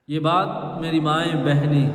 یہ بات میری مائیں بہنیں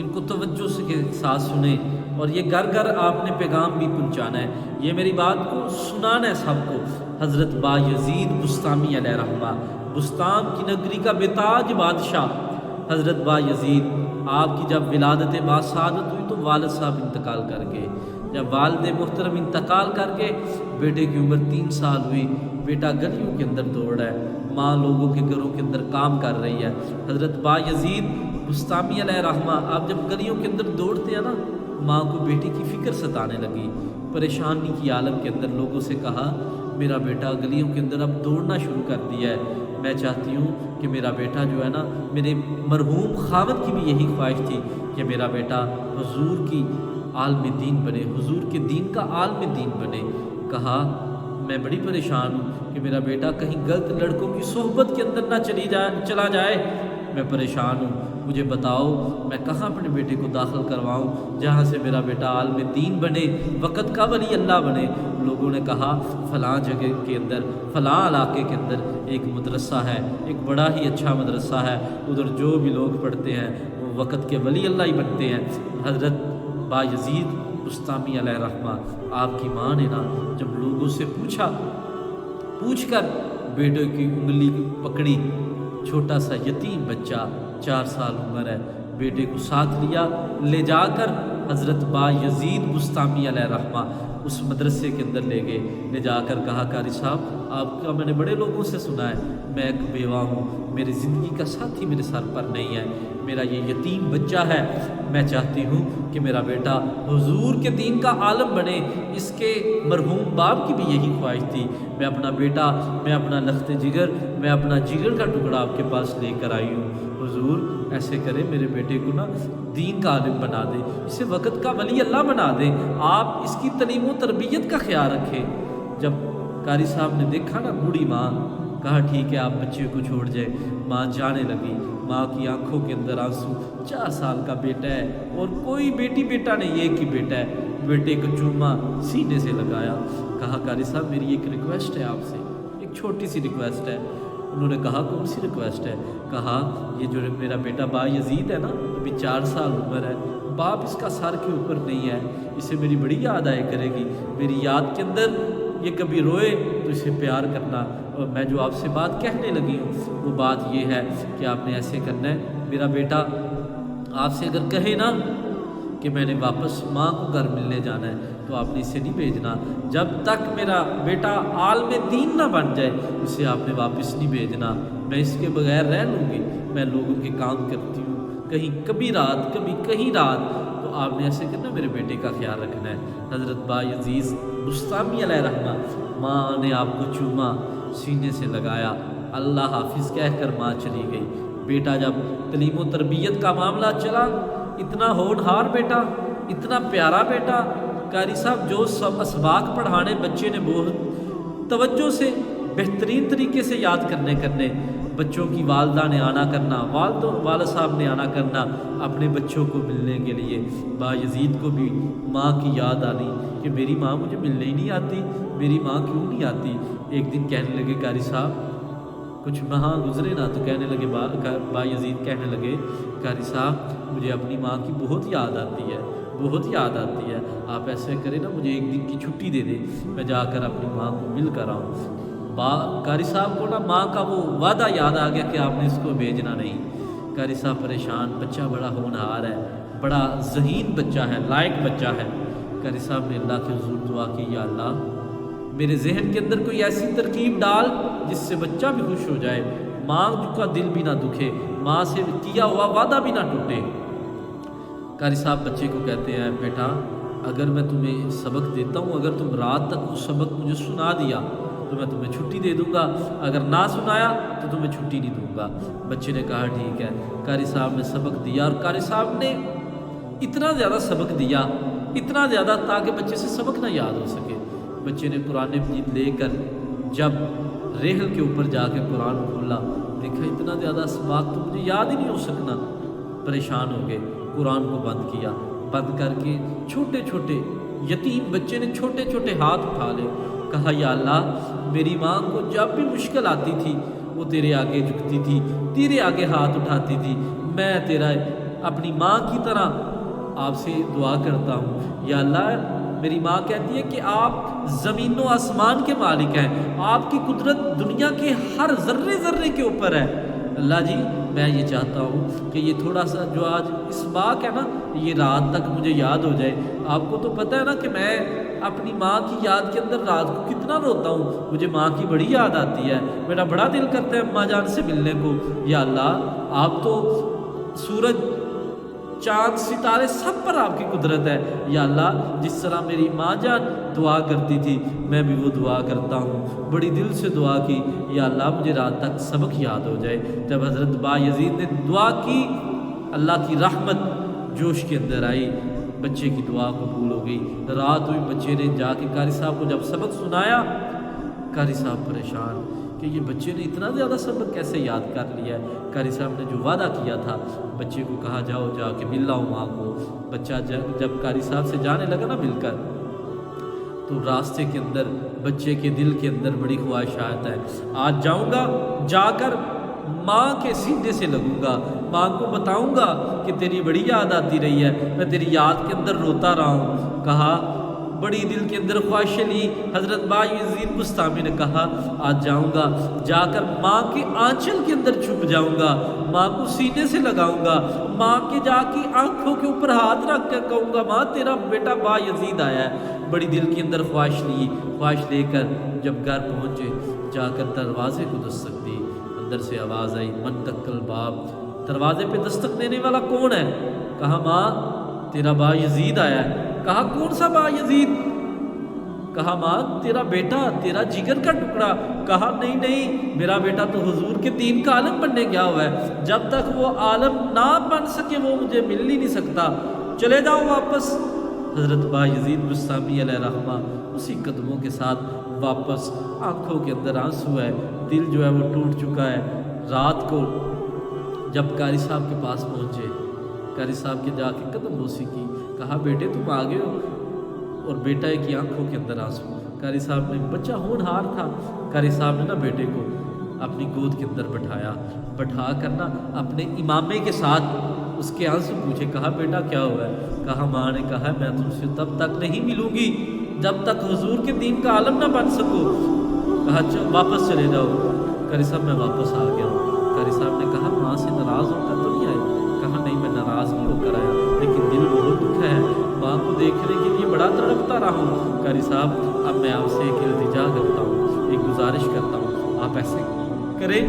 ان کو توجہ سے کے ساتھ سنیں، اور یہ گھر گھر آپ نے پیغام بھی پہنچانا ہے، یہ میری بات کو سنانا ہے سب کو۔ حضرت با یزید بستامی علیہ رحمہ، بستام کی نگری کا بےتاج بادشاہ حضرت با یزید، آپ کی جب ولادت باسعادت ہوئی تو والد صاحب انتقال کر گئے۔ جب والد محترم انتقال کر کے بیٹے کی عمر 3 سال ہوئی، بیٹا گلیوں کے اندر دوڑ رہا ہے، ماں لوگوں کے گھروں کے اندر کام کر رہی ہے۔ حضرت با یزید بستامی علیہ رحمہ آپ جب گلیوں کے اندر دوڑتے ہیں نا، ماں کو بیٹی کی فکر ستانے لگی، پریشانی کی عالم کے اندر لوگوں سے کہا میرا بیٹا گلیوں کے اندر اب دوڑنا شروع کر دیا ہے، میں چاہتی ہوں کہ میرا بیٹا جو ہے نا، میرے مرحوم خاوند کی بھی یہی خواہش تھی کہ میرا بیٹا حضور کی عالم دین بنے، حضور کے دین کا عالم دین بنے۔ کہا میں بڑی پریشان ہوں کہ میرا بیٹا کہیں غلط لڑکوں کی صحبت کے اندر نہ چلا جائے، میں پریشان ہوں، مجھے بتاؤ میں کہاں اپنے بیٹے کو داخل کرواؤں جہاں سے میرا بیٹا عالم دین بنے، وقت کا ولی اللہ بنے۔ لوگوں نے کہا فلاں جگہ کے اندر، فلاں علاقے کے اندر ایک مدرسہ ہے، ایک بڑا ہی اچھا مدرسہ ہے، ادھر جو بھی لوگ پڑھتے ہیں وہ وقت کے ولی اللہ ہی بنتے ہیں۔ حضرت با یزید بستامی علیہ رحمہ، آپ کی ماں نے نا جب لوگوں سے پوچھ کر بیٹے کی انگلی پکڑی، چھوٹا سا یتیم بچہ 4 سال عمر ہے، بیٹے کو ساتھ لیا، لے جا کر حضرت با یزید بستامی علیہ رحمہ اس مدرسے کے اندر لے گئے، لے جا کر کہا قاری صاحب آپ کا میں نے بڑے لوگوں سے سنا ہے، میں ایک بیوہ ہوں، میری زندگی کا ساتھی میرے سر پر نہیں ہے، میرا یہ یتیم بچہ ہے، میں چاہتی ہوں کہ میرا بیٹا حضور کے دین کا عالم بنے۔ اس کے مرحوم باپ کی بھی یہی خواہش تھی، میں اپنا بیٹا، میں اپنا لخت جگر، میں اپنا جگر کا ٹکڑا آپ کے پاس لے کر آئی ہوں، حضور ایسے کرے میرے بیٹے کو نا دین کا عالم بنا دے، اسے وقت کا ولی اللہ بنا دے، آپ اس کی تعلیم و تربیت کا خیال رکھیں۔ جب قاری صاحب نے دیکھا نا بوڑھی ماں، کہا ٹھیک ہے آپ بچے کو چھوڑ جائے، ماں جانے لگی، ماں کی آنکھوں کے اندر آنسو، 4 سال کا بیٹا ہے اور کوئی بیٹا نہیں، ایک ہی بیٹا ہے، بیٹے کو چوما سینے سے لگایا، کہا قاری صاحب میری ایک ریکویسٹ ہے آپ سے، ایک چھوٹی سی ریکویسٹ ہے۔ انہوں نے کہا کون سی ریکویسٹ ہے؟ کہا یہ جو میرا بیٹا با یزید ہے نا، ابھی 4 سال عمر ہے، باپ اس کا سر کے اوپر نہیں ہے، اسے میری بڑی یاد آئے کرے گی، میری یاد کے اندر یہ کبھی روئے تو اسے پیار کرنا، اور میں جو آپ سے بات کہنے لگی ہوں وہ بات یہ ہے کہ آپ نے ایسے کرنا ہے، میرا بیٹا آپ سے اگر کہے نا کہ میں نے واپس ماں کو گھر ملنے جانا ہے تو آپ نے اسے نہیں بھیجنا، جب تک میرا بیٹا عالم دین نہ بن جائے اسے آپ نے واپس نہیں بھیجنا، میں اس کے بغیر رہ لوں گی، میں لوگوں کے کام کرتی ہوں، کہیں کبھی رات کبھی کہیں رات، تو آپ نے ایسے کرنا، میرے بیٹے کا خیال رکھنا ہے۔ حضرت با یزید بستامی علیہ رحمہ، ماں نے آپ کو چوما، سینے سے لگایا، اللہ حافظ کہہ کر ماں چلی گئی۔ بیٹا جب تعلیم و تربیت کا معاملہ چلا، اتنا ہونہار بیٹا، اتنا پیارا بیٹا، قاری صاحب جو سب اسباق پڑھانے بچے نے بہت توجہ سے بہترین طریقے سے یاد کرنے، بچوں کی والدہ نے آنا کرنا، والد صاحب نے آنا کرنا اپنے بچوں کو ملنے کے لیے، با یزید کو بھی ماں کی یاد آنی کہ میری ماں مجھے ملنے ہی نہیں آتی، میری ماں کیوں نہیں آتی۔ ایک دن کہنے لگے قاری صاحب، کچھ ماہ گزرے نا تو کہنے لگے با یزید کہنے لگے قاری صاحب مجھے اپنی ماں کی بہت یاد آتی ہے، بہت یاد آتی ہے، آپ ایسے کریں نا مجھے ایک دن کی چھٹی دے دیں، میں جا کر اپنی ماں کو مل کر آؤں۔ قاری صاحب کو نا ماں کا وہ وعدہ یاد آ گیا کہ آپ نے اس کو بھیجنا نہیں۔ قاری صاحب پریشان، بچہ بڑا ہونہار ہے، بڑا ذہین بچہ ہے، لائق بچہ ہے۔ قاری صاحب نے اللہ کے حضور دعا کی، یا اللہ میرے ذہن کے اندر کوئی ایسی ترکیب ڈال جس سے بچہ بھی خوش ہو جائے، ماں کا دل بھی نہ دکھے، ماں سے کیا ہوا وعدہ بھی نہ ٹوٹے۔ قاری صاحب بچے کو کہتے ہیں بیٹا اگر میں تمہیں سبق دیتا ہوں، اگر تم رات تک وہ سبق مجھے سنا دیا تو میں تمہیں چھٹی دے دوں گا، اگر نہ سنایا تو تمہیں چھٹی نہیں دوں گا۔ بچے نے کہا ٹھیک ہے۔ قاری صاحب نے سبق دیا، اور قاری صاحب نے اتنا زیادہ سبق دیا، اتنا زیادہ تاکہ بچے سے سبق نہ یاد ہو سکے۔ بچے نے قرآن مجید لے کر جب ریحل کے اوپر جا کے قرآن کھولا، دیکھا اتنا زیادہ اسباق تو مجھے یاد ہی نہیں ہو سکنا، پریشان ہو گئے، قرآن کو بند کیا، بند کر کے چھوٹے چھوٹے یتیم بچے نے چھوٹے چھوٹے ہاتھ اٹھا لے، کہا یا اللہ میری ماں کو جب بھی مشکل آتی تھی وہ تیرے آگے جھکتی تھی، تیرے آگے ہاتھ اٹھاتی تھی، میں تیرا اپنی ماں کی طرح آپ سے دعا کرتا ہوں۔ یا اللہ میری ماں کہتی ہے کہ آپ زمین و آسمان کے مالک ہیں، آپ کی قدرت دنیا کے ہر ذرے ذرے کے اوپر ہے۔ اللہ جی میں یہ چاہتا ہوں کہ یہ تھوڑا سا جو آج اسباق ہے نا، یہ رات تک مجھے یاد ہو جائے۔ آپ کو تو پتہ ہے نا کہ میں اپنی ماں کی یاد کے اندر رات کو کتنا روتا ہوں، مجھے ماں کی بڑی یاد آتی ہے، میرا بڑا دل کرتا ہے اماں جان سے ملنے کو۔ یا اللہ آپ تو سورج چاند ستارے سب پر آپ کی قدرت ہے۔ یا اللہ جس طرح میری ماں جان دعا کرتی تھی میں بھی وہ دعا کرتا ہوں، بڑی دل سے دعا کی۔ یا اللہ مجھے رات تک سبق یاد ہو جائے۔ جب حضرت بایزید نے دعا کی، اللہ کی رحمت جوش کے اندر آئی، بچے کی دعا قبول ہو گئی۔ رات ہوئی، بچے نے جا کے قاری صاحب کو جب سبق سنایا، قاری صاحب پریشان کہ یہ بچے نے اتنا زیادہ سبق کیسے یاد کر لیا ہے۔ قاری صاحب نے جو وعدہ کیا تھا، بچے کو کہا جاؤ جا کے مل لاؤ ماں کو۔ بچہ جب قاری صاحب سے جانے لگا نا مل کر، تو راستے کے اندر بچے کے دل کے اندر بڑی خواہشات ہے، آج جاؤں گا، جا کر ماں کے سینے سے لگوں گا، ماں کو بتاؤں گا کہ تیری بڑی یاد آتی رہی ہے، میں تیری یاد کے اندر روتا رہا ہوں۔ کہا بڑی دل کے اندر خواہشیں لی۔ حضرت بایزید بستامی نے کہا آج جاؤں گا، جا کر ماں کے آنچل کے اندر چھپ جاؤں گا، ماں کو سینے سے لگاؤں گا، ماں کے جا کے آنکھوں کے اوپر ہاتھ رکھ کر کہوں گا ماں تیرا بیٹا بایزید آیا ہے۔ بڑی دل کے اندر خواہش لی، خواہش لے کر جب گھر پہنچے، جا کر دروازے کو دستک دی، اندر سے آواز آئی من دق الباب، دروازے پہ دستک دینے والا کون ہے؟ کہا ماں تیرا بایزید آیا ہے۔ کہا کون سا بایزید؟ کہا ماں تیرا بیٹا، تیرا جگر کا ٹکڑا۔ کہا نہیں نہیں، میرا بیٹا تو حضور کے دین کا عالم بننے گیا ہوا ہے، جب تک وہ عالم نہ بن سکے وہ مجھے مل ہی نہیں سکتا، چلے جاؤ واپس۔ حضرت بایزید بستامی علیہ رحمہ اسی قدموں کے ساتھ واپس، آنکھوں کے اندر آنسو ہے، دل جو ہے وہ ٹوٹ چکا ہے۔ رات کو جب قاری صاحب کے پاس پہنچے، قاری صاحب کے جا کے قدم بوسی کی، کہا بیٹے تم آ گئے ہو، اور بیٹا کی آنکھوں کے اندر آنسو۔ قاری صاحب نے، بچہ ہونہار تھا، قاری صاحب نے نا بیٹے کو اپنی گود کے اندر بٹھا کر نا اپنے امامے کے ساتھ اس کے آنسو پوچھے۔ کہا بیٹا کیا ہوا ہے؟ کہا ماں نے کہا میں تم سے تب تک نہیں ملوں گی جب تک حضور کے دین کا عالم نہ بن سکو۔ کہا واپس چلے جاؤ۔ قاری صاحب میں واپس آ گیا ہوں۔ قاری صاحب نے کہا ماں سے ناراض ہو کر تو نہیں آئے؟ کہا نہیں میں ناراض نہیں ہو کر آیا، لیکن دل بہت دکھا ہے، ماں کو دیکھنے کے لیے بڑا تڑپتا رہا ہوں۔ قاری صاحب اب میں آپ سے ایک التجا کرتا ہوں، ایک گزارش کرتا ہوں، آپ ایسے کریں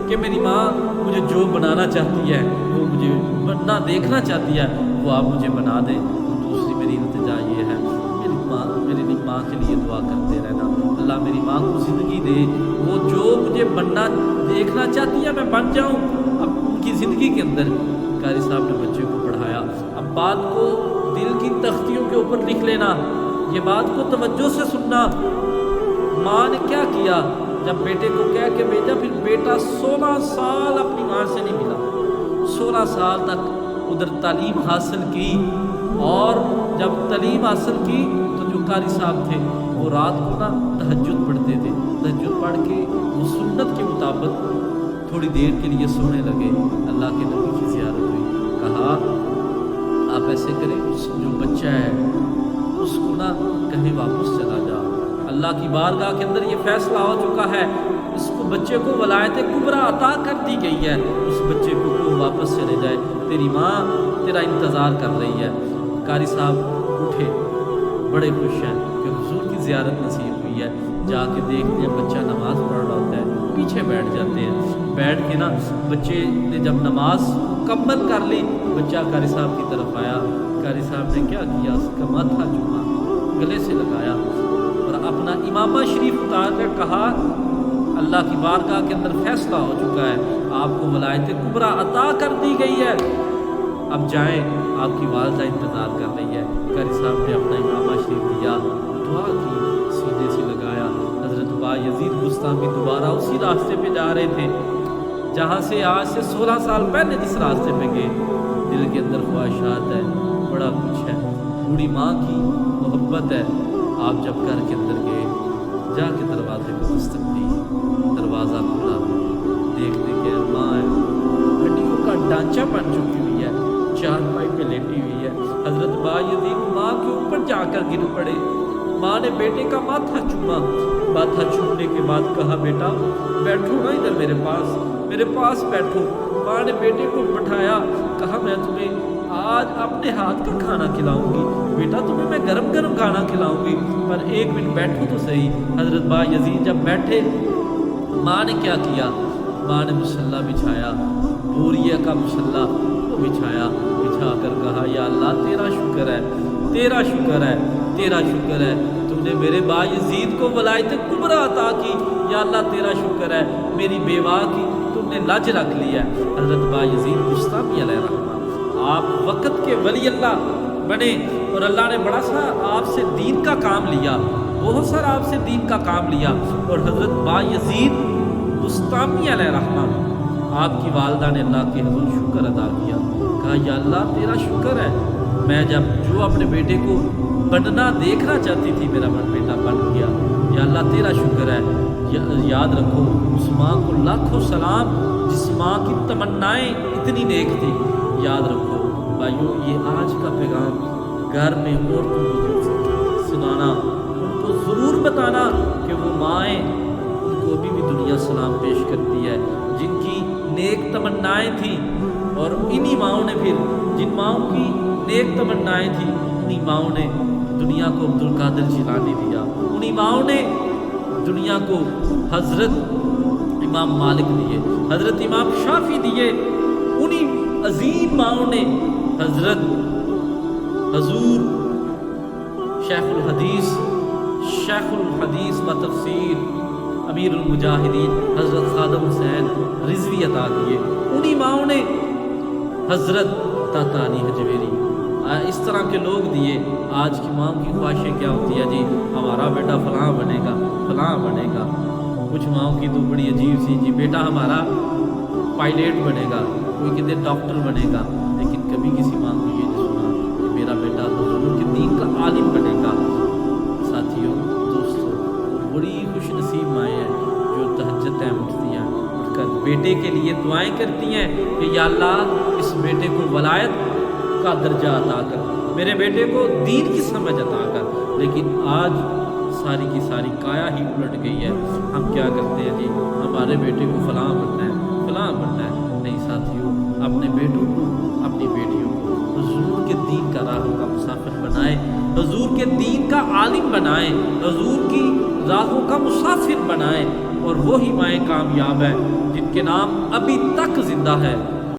کہ میری ماں مجھے جو بنانا چاہتی ہے، وہ مجھے بننا دیکھنا چاہتی ہے، وہ آپ مجھے بنا دیں۔ دوسری میری التجا یہ ہے، میری ماں کے لیے دعا کرتے رہنا، اللہ میری ماں کو زندگی دے، وہ جو مجھے بننا دیکھنا چاہتی ہے میں بن جاؤں اب ان کی زندگی کے اندر۔ قاری صاحب نے بچے کو پڑھایا۔ اب بات کو دل کی تختیوں کے اوپر لکھ لینا، یہ بات کو توجہ سے سننا۔ ماں نے کیا کیا؟ جب بیٹے کو کہہ کے بھیجا، پھر بیٹا 16 سال اپنی ماں سے نہیں ملا، 16 سال تک ادھر تعلیم حاصل کی، اور جب تعلیم حاصل کی تو جو قاری صاحب تھے وہ رات کو نا تہجد پڑھتے تھے، تہجد پڑھ کے وہ سنت کے مطابق تھوڑی دیر کے لیے سونے لگے۔ اللہ کے نبی کی زیارت ہوئی، کہا آپ ایسے کریں جو بچہ ہے اس کو نا کہیں واپس چلا جا، اللہ کی بارگاہ کے اندر یہ فیصلہ ہو چکا ہے، اس کو بچے کو ولایت کبریٰ عطا کر دی گئی ہے، اس بچے کو واپس چلے جائے، تیری ماں تیرا انتظار کر رہی ہے۔ قاری صاحب اٹھے، بڑے خوش ہیں کہ حضور کی زیارت نصیب ہوئی ہے، جا کے دیکھتے ہیں بچہ نماز پڑھ رہا ہوتا ہے، پیچھے بیٹھ جاتے ہیں، بیٹھ کے نا بچے نے جب نماز مکمل کر لی، بچہ قاری صاحب کی طرف آیا، قاری صاحب نے کیا کیا؟ اس کا ماتھا چوما، گلے سے لگایا اور اپنا امامہ شریف اتار کر کہا اللہ کی بارگاہ کے اندر فیصلہ ہو چکا ہے، آپ کو ولایت کبریٰ عطا کر دی گئی ہے، اب جائیں، آپ کی والدہ انتظار کر رہی ہے۔ قاری صاحب نے اپنا امامہ شریف دیا، دعا کی، سینے سے لگایا۔ حضرت بایزید بستامی دوبارہ اسی راستے پہ جا رہے تھے جہاں سے آج سے 16 سال پہلے جس راستے پہ گئے۔ دل کے اندر خواہشات ہے، بڑا کچھ ہے، بوڑھی ماں کی محبت ہے۔ آپ جب گھر کے اندر گئے، جا کے دروازے کو دستک دی، دروازہ کھلا، دیکھتے کہ ماں ہے، ڈھانچہ بن چکی ہوئی ہے، چارپائی پہ لیٹی ہوئی ہے۔ حضرت بایزید ماں کے اوپر جا کر گر پڑے، ماں نے بیٹے کا ماتھا چوما، ماتھا چومنے کے بعد کہا بیٹا بیٹھو نا ادھر میرے پاس بیٹھو۔ ماں نے بیٹے کو بٹھایا، کہا میں تمہیں آج اپنے ہاتھ کا کھانا کھلاؤں گی بیٹا، تمہیں میں گرم گرم کھانا کھلاؤں گی، پر ایک منٹ بیٹھو تو صحیح۔ حضرت بایزید جب بیٹھے، ماں نے کیا کیا؟ ماں نے مصلی بچھایا، بوریہ کا مصلی وہ بچھایا، بچھا کر کہا یا اللہ تیرا شکر ہے، تیرا شکر ہے، تیرا شکر ہے، تم نے میرے بایزید کو ولایت کبریٰ عطا کی، یا اللہ تیرا شکر ہے، میری بیوہ کی تم نے لاج رکھ لیا ہے۔ حضرت بایزید بستامی علیہ الرحمہ آپ وقت کے ولی اللہ بنے، اور اللہ نے بڑا سا آپ سے دین کا کام لیا، بہت سارا آپ سے دین کا کام لیا، اور حضرت بایزید بستامی علیہ الرحمہ آپ کی والدہ نے اللہ کے حضور شکر ادا کیا، کہا یا اللہ تیرا شکر ہے، میں جب جو اپنے بیٹے کو بننا دیکھنا چاہتی تھی میرا بیٹا بن گیا، یا اللہ تیرا شکر ہے۔ یاد رکھو اس ماں کو لاکھوں سلام جس ماں کی تمنائیں اتنی نیک تھی۔ یاد رکھو بھائیو، یہ آج کا پیغام گھر میں عورتوں کو سنانا، ان کو ضرور بتانا کہ وہ مائیں ان کو ابھی بھی دنیا سلام پیش کرتی ہے، جن کی نیک تمنائیں تھیں، اور انہی ماؤں نے پھر جن ماؤں کی نیک تمنائیں تھیں انہی ماؤں نے دنیا کو عبدالقادر جیلانی دیا، انہی ماؤں نے دنیا کو حضرت امام مالک دیے، حضرت امام شافعی دیے، انہی عظیم ماؤں نے حضرت حضور شیخ الحدیث و تفسیر امیر المجاہدین حضرت خادم حسین رضوی عطا کیے، انہی ماؤں نے حضرت داتا علی حجویری، اس طرح کے لوگ دیے۔ آج کی ماں کی خواہشیں کیا ہوتی ہے جی، ہمارا بیٹا فلاں بنے گا، فلاں بنے گا۔ کچھ ماؤں کی تو بڑی عجیب سی، جی بیٹا ہمارا پائلٹ بنے گا، کوئی کہتے ڈاکٹر بنے گا، لیکن کبھی کسی ماں کو یہ نہیں سنا کہ میرا بیٹا حضور کے دین کا عالم بنے گا۔ ساتھیوں، دوستوں، بڑی خوش نصیب مائیں ہیں جو تہجد ٹائم اٹھتی ہیں، اٹھ کر بیٹے کے لیے دعائیں کرتی ہیں کہ یا اللہ اس بیٹے کو ولایت کا درجہ عطا کر، میرے بیٹے کو دین کی سمجھ عطا کر۔ لیکن آج ساری کی ساری کایا ہی الٹ گئی ہے، ہم کیا کرتے ہیں جی، ہمارے بیٹے کو فلاں بننا ہے، فلاں بننا ہے۔ نہیں ساتھیوں، اپنے بیٹوں کو، اپنی بیٹیوں کو حضور کے دین کا راہوں کا مسافر بنائیں، حضور کے دین کا عالم بنائیں، حضور کی راہوں کا مسافر بنائیں، اور وہی مائیں کامیاب ہیں جن کے نام ابھی تک زندہ ہے۔